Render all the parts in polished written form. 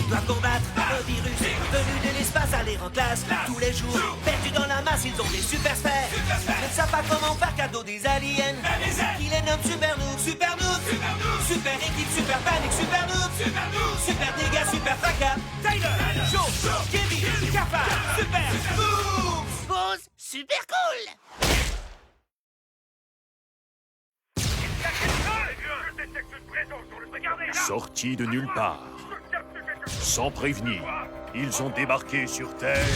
doivent combattre un virus venu de l'espace, aller en classe tous les jours. Perdus dans la masse, ils ont des super sphères. Ils ne savent pas comment faire cadeau des aliens. Qui les nomment super noobs, super noobs. Super équipe, super panique, super noobs. Super dégâts, super fracas. Tyler, Joe, Kevin, Kappa, super noobs. Pause, super cool. Sortis de nulle part, sans prévenir, ils ont débarqué sur Terre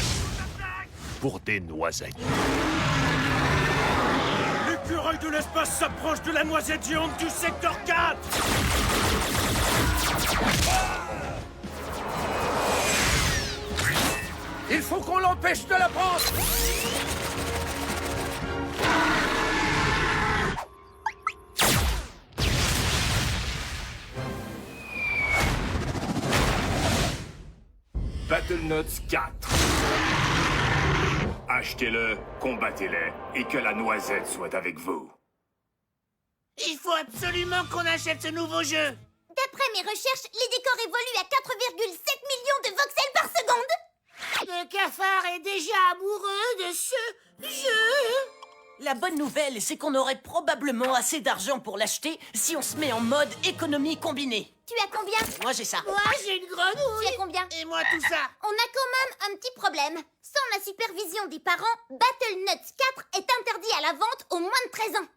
pour des noisettes. L'écureuil de l'espace s'approche de la noisette géante du secteur 4. Il faut qu'on l'empêche de la prendre. Battlenotes 4. Achetez-le, combattez-les, et que la noisette soit avec vous. Il faut absolument qu'on achète ce nouveau jeu. D'après mes recherches, les décors évoluent à 4,7 millions de voxels par seconde. Le cafard est déjà amoureux de ce jeu. La bonne nouvelle, c'est qu'on aurait probablement assez d'argent pour l'acheter si on se met en mode économie combinée. Tu as combien? Moi, j'ai ça. Moi, j'ai une grenouille. Tu as combien? Et moi, tout ça. On a quand même un petit problème. Sans la supervision des parents, Battlenotes 4 est interdit à la vente aux moins de 13 ans.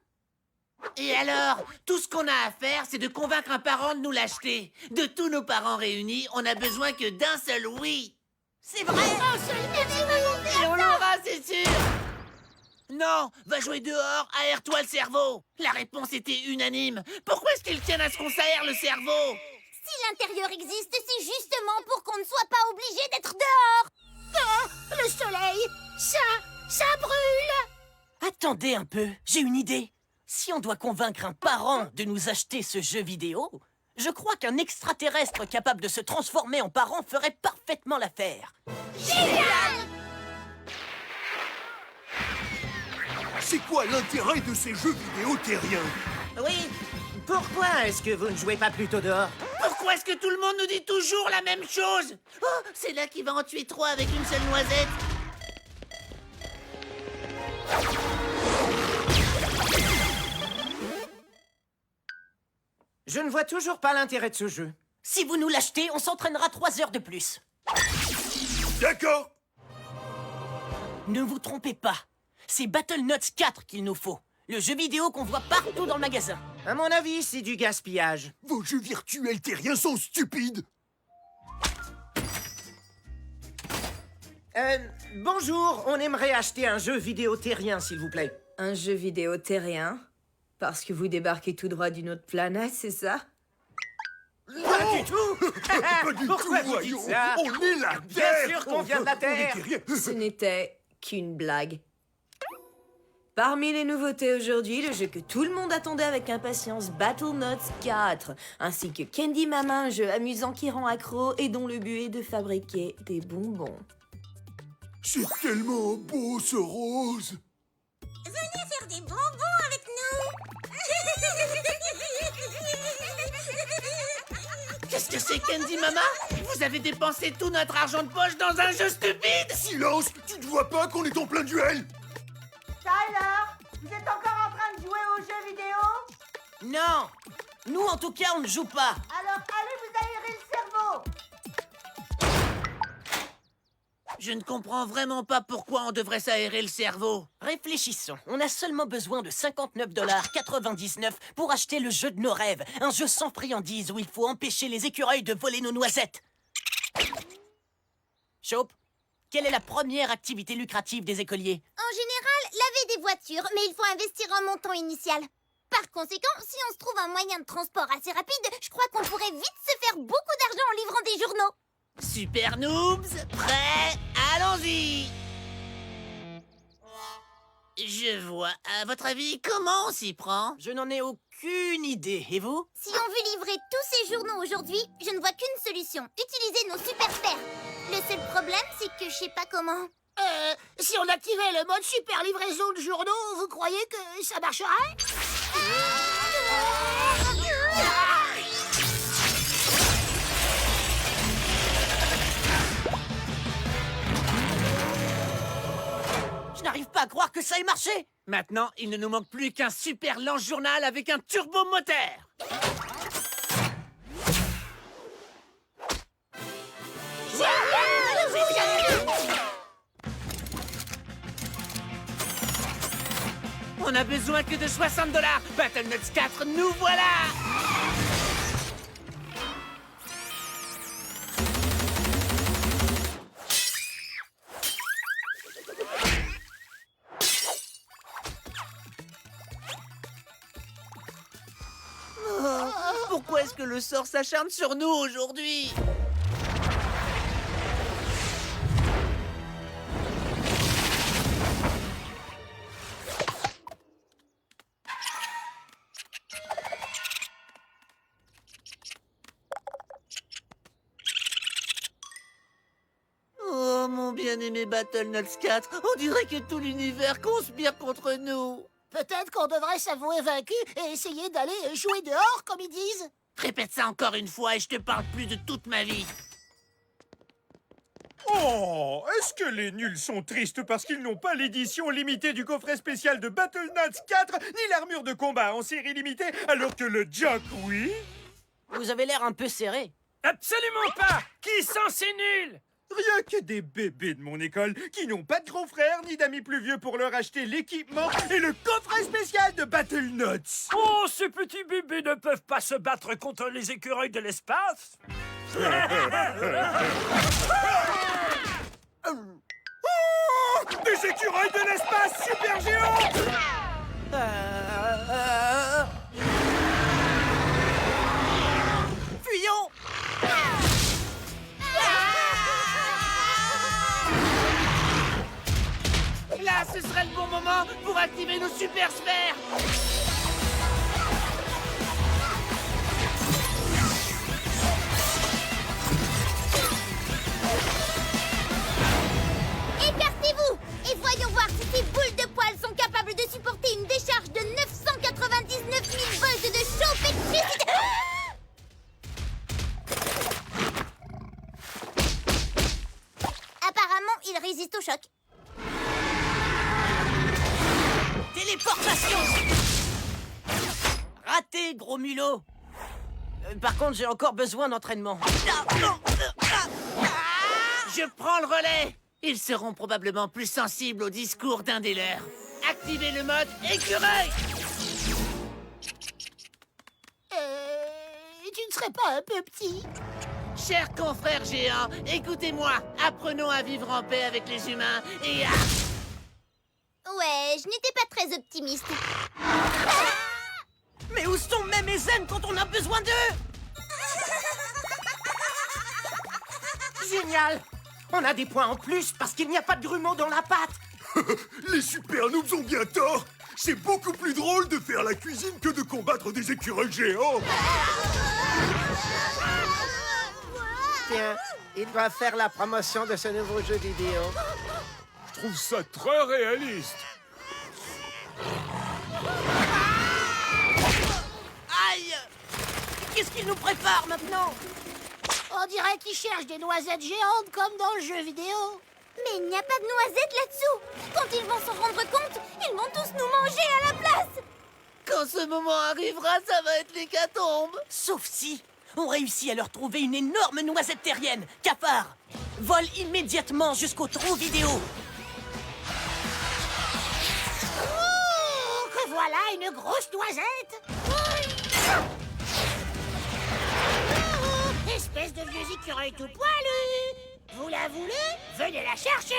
Et alors, tout ce qu'on a à faire, c'est de convaincre un parent de nous l'acheter. De tous nos parents réunis, on a besoin que d'un seul oui. C'est vrai. Et on l'aura, c'est sûr. Non, va jouer dehors, aère-toi le cerveau. La réponse était unanime. Pourquoi est-ce qu'ils tiennent à ce qu'on s'aère le cerveau? Si l'intérieur existe, c'est justement pour qu'on ne soit pas obligé d'être dehors. Oh, le soleil, ça brûle. Attendez un peu, j'ai une idée. Si on doit convaincre un parent de nous acheter ce jeu vidéo, je crois qu'un extraterrestre capable de se transformer en parent ferait parfaitement l'affaire. Génial! C'est quoi l'intérêt de ces jeux vidéo terriens? Oui, pourquoi est-ce que vous ne jouez pas plutôt dehors? Pourquoi est-ce que tout le monde nous dit toujours la même chose? Oh, c'est là qu'il va en tuer 3 avec une seule noisette. Je ne vois toujours pas l'intérêt de ce jeu. Si vous nous l'achetez, on s'entraînera 3 heures de plus. D'accord. Ne vous trompez pas. C'est Battlenotes 4 qu'il nous faut. Le jeu vidéo qu'on voit partout dans le magasin. À mon avis, c'est du gaspillage. Vos jeux virtuels terriens sont stupides. Bonjour, on aimerait acheter un jeu vidéo terrien, s'il vous plaît. Un jeu vidéo terrien? Parce que vous débarquez tout droit d'une autre planète, c'est ça? Pas du tout. Pas du Pourquoi tout, vous dites voyons. ça? On est la Terre. Bien sûr qu'on vient de la Terre. On est terriens. Ce n'était qu'une blague. Parmi les nouveautés aujourd'hui, le jeu que tout le monde attendait avec impatience, Battlenotes 4, ainsi que Candy Mama, un jeu amusant qui rend accro et dont le but est de fabriquer des bonbons. C'est tellement beau, ce rose. Venez faire des bonbons avec nous. Qu'est-ce que c'est, Candy Mama? Vous avez dépensé tout notre argent de poche dans un jeu stupide? Silence. Tu ne vois pas qu'on est en plein duel? Tyler, vous êtes encore en train de jouer aux jeux vidéo? Non. Nous, en tout cas, on ne joue pas. Alors allez vous aérer le cerveau. Je ne comprends vraiment pas pourquoi on devrait s'aérer le cerveau. Réfléchissons. On a seulement besoin de 59,99 $ pour acheter le jeu de nos rêves. Un jeu sans friandises où il faut empêcher les écureuils de voler nos noisettes. Chaupe, quelle est la première activité lucrative des écoliers? En général, laver des voitures, mais il faut investir un montant initial. Par conséquent, si on se trouve un moyen de transport assez rapide, je crois qu'on pourrait vite se faire beaucoup d'argent en livrant des journaux. Super Noobs, prêts? Allons-y! Je vois. À votre avis, comment on s'y prend? Je n'en ai aucune idée. Et vous? Si on veut livrer tous ces journaux aujourd'hui, je ne vois qu'une solution. Utiliser nos super sphères. Le seul problème, c'est que je sais pas comment. Si on activait le mode super livraison de journaux, vous croyez que ça marcherait? pas croire que ça ait marché. Maintenant, il ne nous manque plus qu'un super lance-journal avec un turbomoteur. On a besoin que de 60 $. Battlenotes 4, nous voilà! Oh, pourquoi est-ce que le sort s'acharne sur nous aujourd'hui? Oh, mon bien-aimé Battlenotes 4, on dirait que tout l'univers conspire contre nous. Peut-être qu'on devrait s'avouer vaincu et essayer d'aller jouer dehors, comme ils disent. Répète ça encore une fois et je te parle plus de toute ma vie. Oh, est-ce que les nuls sont tristes parce qu'ils n'ont pas l'édition limitée du coffret spécial de Battlenotes 4, ni l'armure de combat en série limitée, alors que le Jock, oui? Vous avez l'air un peu serré. Absolument pas! Qui sont ces nuls? Rien que des bébés de mon école qui n'ont pas de gros frères ni d'amis plus vieux pour leur acheter l'équipement et le coffret spécial de Battlenotes. Oh, ces petits bébés ne peuvent pas se battre contre les écureuils de l'espace. Oh, des écureuils de l'espace super géants! Fuyons! Là, ce serait le bon moment pour activer nos super sphères! Écartez-vous et voyons voir si ces boules de poils sont capables de supporter une décharge de 999 000 volts de chauffe électricité. Apparemment, il résiste au choc. Téléportation! Raté, gros mulot! Par contre, j'ai encore besoin d'entraînement. Je prends le relais! Ils seront probablement plus sensibles au discours d'un des leurs. Activez le mode écureuil! Tu ne serais pas un peu petit? Chers confrères géants, écoutez-moi. Apprenons à vivre en paix avec les humains et à... Ouais, je n'étais pas très optimiste. Mais où sont même et Zen quand on a besoin d'eux? Génial! On a des points en plus parce qu'il n'y a pas de grumeaux dans la pâte. Les super noobs ont bien tort. C'est beaucoup plus drôle de faire la cuisine que de combattre des écureuils géants. Tiens, il va faire la promotion de ce nouveau jeu vidéo. Je trouve ça très réaliste. Aïe! Qu'est-ce qu'il nous prépare maintenant? On dirait qu'ils cherchent des noisettes géantes comme dans le jeu vidéo. Mais il n'y a pas de noisettes là-dessous. Quand ils vont s'en rendre compte, ils vont tous nous manger à la place. Quand ce moment arrivera, ça va être l'hécatombe. Sauf si on réussit à leur trouver une énorme noisette terrienne. Cafard, vole immédiatement jusqu'au trou vidéo. Oh, que voilà une grosse noisette. Oh, espèce de vieux écureuil tout poilu. Vous la voulez? Venez la chercher.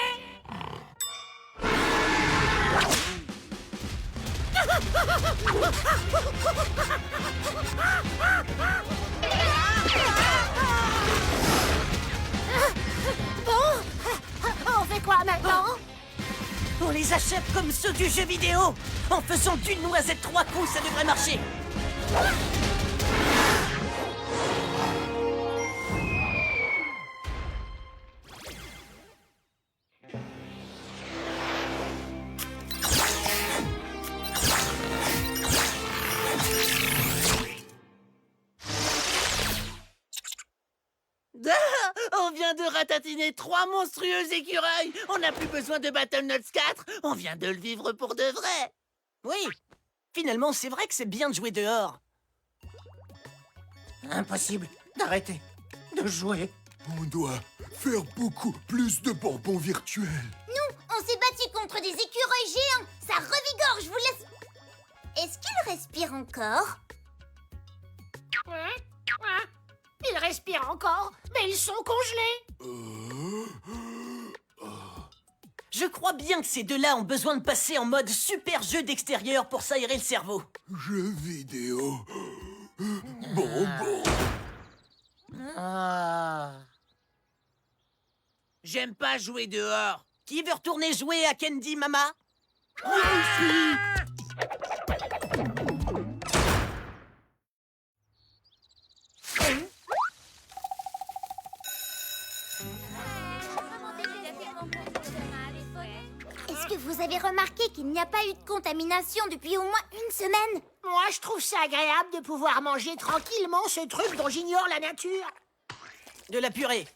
Bon, on fait quoi maintenant? On les achète comme ceux du jeu vidéo. En faisant d'une noisette 3 coups, ça devrait marcher. On vient de ratatiner 3 monstrueux écureuils. On n'a plus besoin de Battlenotes 4. On vient de le vivre pour de vrai. Oui, finalement, c'est vrai que c'est bien de jouer dehors. Impossible d'arrêter de jouer. On doit faire beaucoup plus de bonbons virtuels. Nous, on s'est battu contre des écureuils géants. Ça revigore, je vous laisse. Est-ce qu'ils respirent encore? Ils respirent encore, mais ils sont congelés. Je crois bien que ces deux-là ont besoin de passer en mode super jeu d'extérieur pour s'aérer le cerveau. Jeux vidéo. Bonbons. J'aime pas jouer dehors. Qui veut retourner jouer à Candy Mama? Est-ce que vous avez remarqué qu'il n'y a pas eu de contamination depuis au moins une semaine? Moi, je trouve ça agréable de pouvoir manger tranquillement ce truc dont j'ignore la nature. De la purée.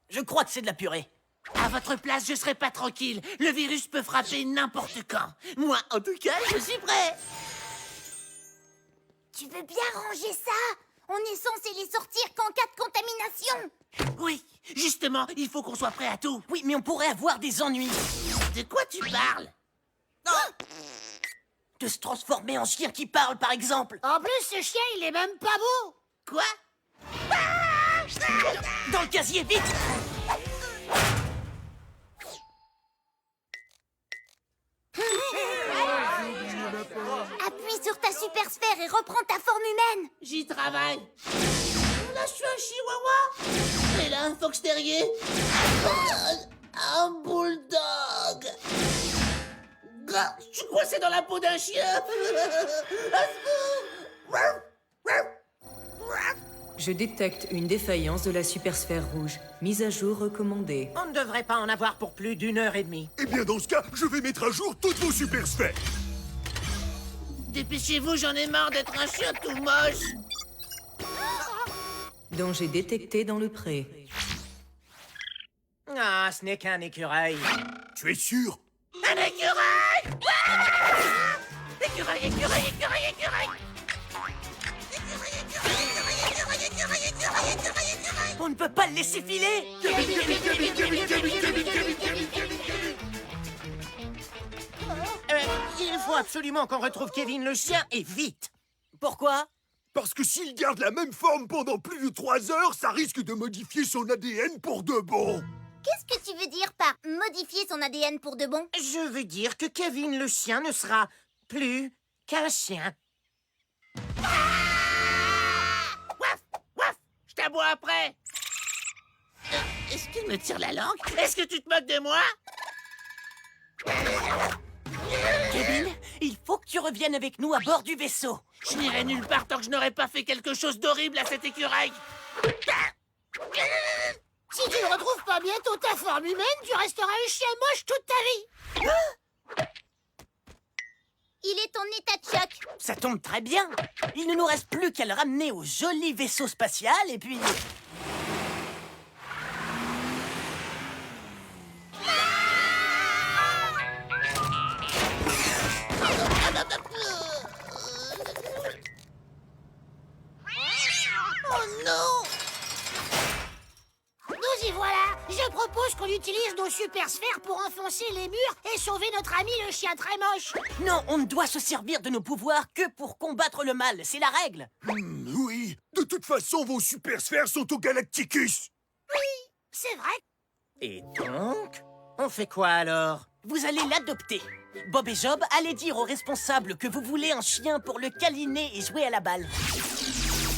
Je crois que c'est de la purée. À votre place, je serais pas tranquille. Le virus peut frapper n'importe quand. Moi, en tout cas, je suis prêt. Tu veux bien ranger ça? On est censé les sortir qu'en cas de contamination. Oui, justement, il faut qu'on soit prêt à tout. Oui, mais on pourrait avoir des ennuis. De quoi tu parles? De se transformer en chien qui parle, par exemple. En plus, ce chien, il est même pas beau. Quoi? Dans le casier, vite! Appuie sur ta super sphère et reprends ta forme humaine. J'y travaille. Là, je suis un chihuahua. Et là, un fox terrier. Un bulldog. Je suis coincé dans la peau d'un chien. Je détecte une défaillance de la supersphère rouge. Mise à jour recommandée. On ne devrait pas en avoir pour plus d'1h30. Eh bien, dans ce cas, je vais mettre à jour toutes vos super sphères. Dépêchez-vous, j'en ai marre d'être un chien tout moche. Danger détecté dans le pré. Ah, ce n'est qu'un écureuil. Tu es sûr? Un écureuil! Écureuil, écureuil, écureuil, écureuil! On ne peut pas le laisser filer. Il faut absolument qu'on retrouve Kevin le chien et vite. Pourquoi? Parce que s'il garde la même forme pendant plus de 3 heures, ça risque de modifier son ADN pour de bon. Qu'est-ce que tu veux dire par modifier son ADN pour de bon? Je veux dire que Kevin le chien ne sera plus qu'un chien. Waf! Waf! Je t'aboie après! Est-ce qu'il me tire la langue? Est-ce que tu te moques de moi? Kevin, il faut que tu reviennes avec nous à bord du vaisseau. Je n'irai nulle part tant que je n'aurai pas fait quelque chose d'horrible à cet écureuil. Si tu ne retrouves pas bientôt ta forme humaine, tu resteras un chien moche toute ta vie. Il est en état de choc. Ça tombe très bien. Il ne nous reste plus qu'à le ramener au joli vaisseau spatial et puis... Oh non! Nous y voilà. Je propose qu'on utilise nos super sphères pour enfoncer les murs et sauver notre ami le chien très moche. Non, on ne doit se servir de nos pouvoirs que pour combattre le mal. C'est la règle. Oui, de toute façon, vos super sphères sont au Galacticus. C'est vrai. Et donc, on fait quoi alors? Vous allez l'adopter. Bob et Job, allez dire aux responsables que vous voulez un chien pour le câliner et jouer à la balle.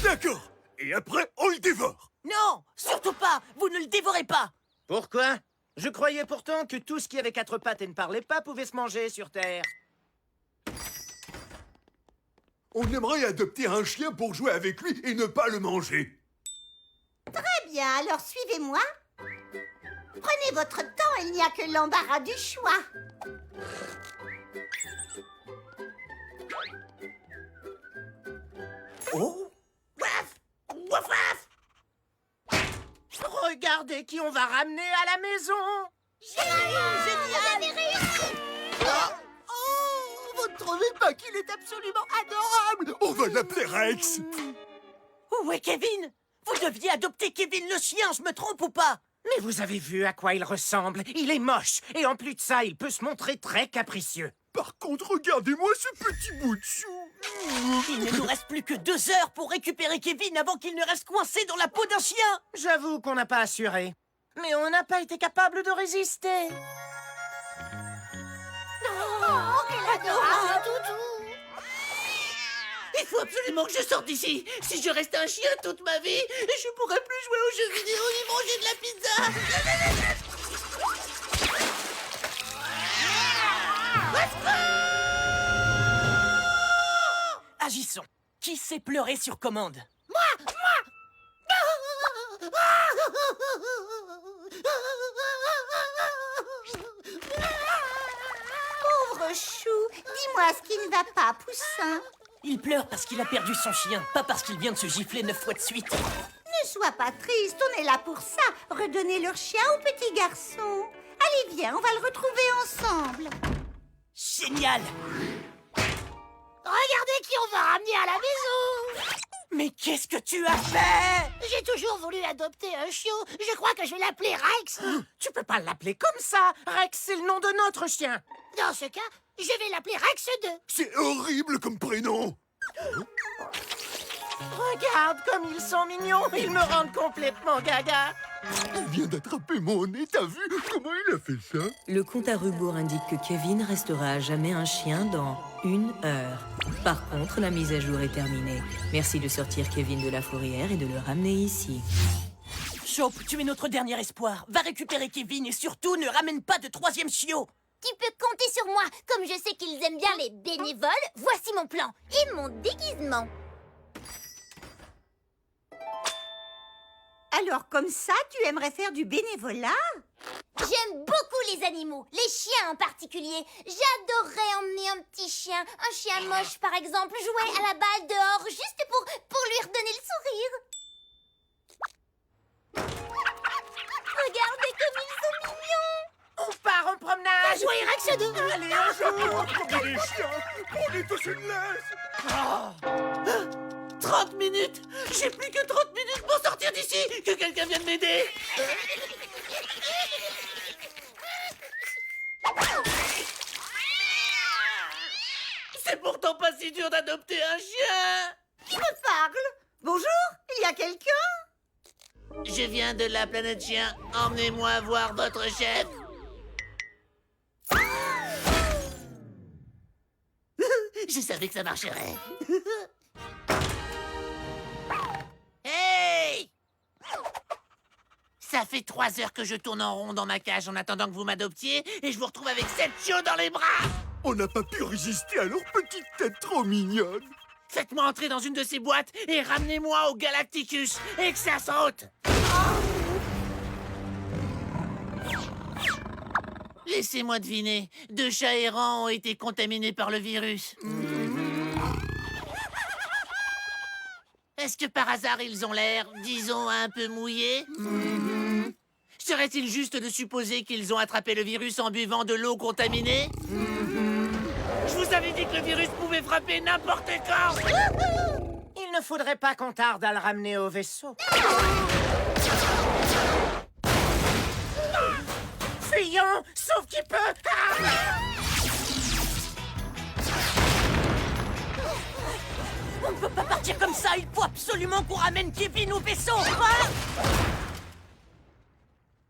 D'accord. Et après, on le dévore. Non, surtout pas. Vous ne le dévorez pas. Pourquoi? Je croyais pourtant que tout ce qui avait 4 pattes et ne parlait pas pouvait se manger sur Terre. On aimerait adopter un chien pour jouer avec lui et ne pas le manger. Très bien, alors suivez-moi. Prenez votre temps, il n'y a que l'embarras du choix. Oh! Waf! Waf, waf! Regardez qui on va ramener à la maison. Génial! Vous ne trouvez pas qu'il est absolument adorable? On va l'appeler Rex. Où est Kevin? Vous deviez adopter Kevin le chien, je me trompe ou pas? Mais vous avez vu à quoi il ressemble? Il est moche. Et en plus de ça, il peut se montrer très capricieux. Par contre, regardez-moi ce petit bout de chou. Il ne nous reste plus que 2 heures pour récupérer Kevin avant qu'il ne reste coincé dans la peau d'un chien. J'avoue qu'on n'a pas assuré. Mais on n'a pas été capable de résister. Oh, quel adorable toutou! Il faut absolument que je sorte d'ici. Si je reste un chien toute ma vie, je pourrai plus jouer aux jeux vidéo ni manger de la pizza. Agissons. Qui sait pleurer sur commande? Pauvre chou, dis-moi ce qui ne va pas, Poussin. Il pleure parce qu'il a perdu son chien, pas parce qu'il vient de se gifler 9 fois de suite. Ne sois pas triste, on est là pour ça. Redonner leur chien au petit garçon. Allez, viens, on va le retrouver ensemble. Génial! Regardez qui on va ramener à la maison! Mais qu'est-ce que tu as fait? J'ai toujours voulu adopter un chiot. Je crois que je vais l'appeler Rex. Tu peux pas l'appeler comme ça. Rex, c'est le nom de notre chien. Dans ce cas, je vais l'appeler Rex 2. C'est horrible comme prénom. Regarde comme ils sont mignons. Ils me rendent complètement gaga. Il vient d'attraper mon nez, t'as vu? Comment il a fait ça? Le compte à rebours indique que Kevin restera à jamais un chien dans 1 heure. Par contre, la mise à jour est terminée. Merci de sortir Kevin de la fourrière et de le ramener ici. Chaupe, tu es notre dernier espoir. Va récupérer Kevin et surtout ne ramène pas de 3e chiot. Tu peux compter sur moi. Comme je sais qu'ils aiment bien les bénévoles, voici mon plan et mon déguisement. Alors comme ça, tu aimerais faire du bénévolat? J'aime beaucoup les animaux, les chiens en particulier. J'adorerais emmener un petit chien, un chien moche par exemple, jouer à la balle dehors juste pour lui redonner le sourire. Regardez comme ils sont mignons. On part en promenade. Va jouer Rex 2. Allez, un jour. Prenez les chiens, prenez tous une laisse. 30 minutes. J'ai plus que 30 minutes pour sortir d'ici. Que quelqu'un vienne m'aider. C'est pourtant pas si dur d'adopter un chien. Qui me parle? Bonjour, il y a quelqu'un? Je viens de la planète chien. Emmenez-moi voir votre chef. Je savais que ça marcherait. Hey! Ça fait 3 heures que je tourne en rond dans ma cage en attendant que vous m'adoptiez et je vous retrouve avec 7 chiots dans les bras. On n'a pas pu résister à leur petite tête trop mignonne. Faites-moi entrer dans une de ces boîtes et ramenez-moi au Galacticus et que ça saute. Laissez-moi deviner. 2 chats errants ont été contaminés par le virus. Est-ce que par hasard ils ont l'air, disons, un peu mouillés? Serait-il juste de supposer qu'ils ont attrapé le virus en buvant de l'eau contaminée? Je vous avais dit que le virus pouvait frapper n'importe quand. Il ne faudrait pas qu'on tarde à le ramener au vaisseau. Fuyons, sauf qu'il peut. On ne peut pas partir comme ça. Il faut absolument qu'on ramène Kevin au vaisseau.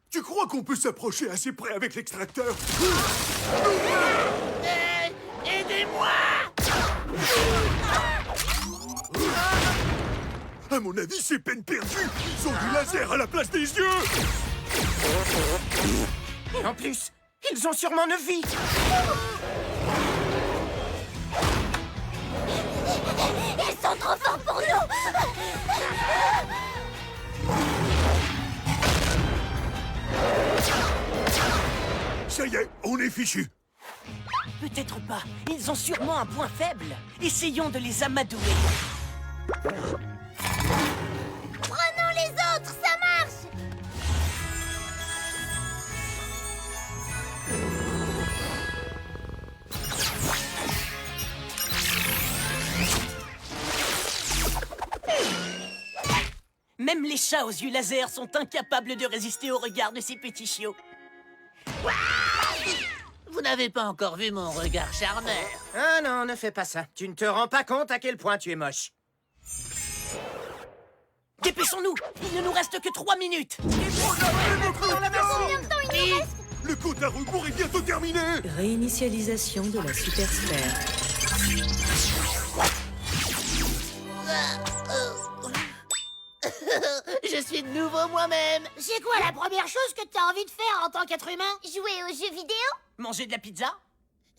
Tu crois qu'on peut s'approcher assez près avec l'extracteur? Aidez-moi! À mon avis, c'est peine perdue. Ils ont du laser à la place des yeux. Et en plus, ils ont sûrement 9 vies. Ils sont trop forts pour nous. Ça y est, on est fichu. Peut-être pas. Ils ont sûrement un point faible. Essayons de les amadouer. Prenons les autres, ça marche. Même les chats aux yeux laser sont incapables de résister au regard de ces petits chiots. Vous n'avez pas encore vu mon regard charmeur. Ah non, ne fais pas ça. Tu ne te rends pas compte à quel point tu es moche. Dépêchons-nous! Il ne nous reste que 3 minutes! Le compte à rebours est bientôt terminé. Réinitialisation de la supersphère. Je suis de nouveau moi-même. C'est quoi la première chose que t'as envie de faire en tant qu'être humain? Jouer aux jeux vidéo? Manger de la pizza?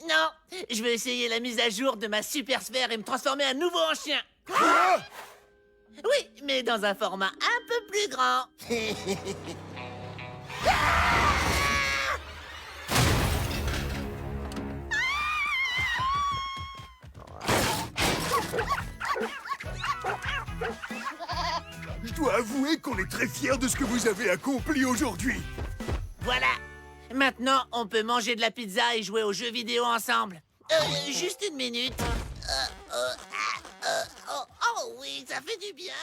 Non, je vais essayer la mise à jour de ma supersphère et me transformer à nouveau en chien. Oui, mais dans un format un peu plus grand. Je dois avouer qu'on est très fiers de ce que vous avez accompli aujourd'hui. Voilà. Maintenant, on peut manger de la pizza et jouer aux jeux vidéo ensemble. Juste une minute. Oh oui, ça fait du bien.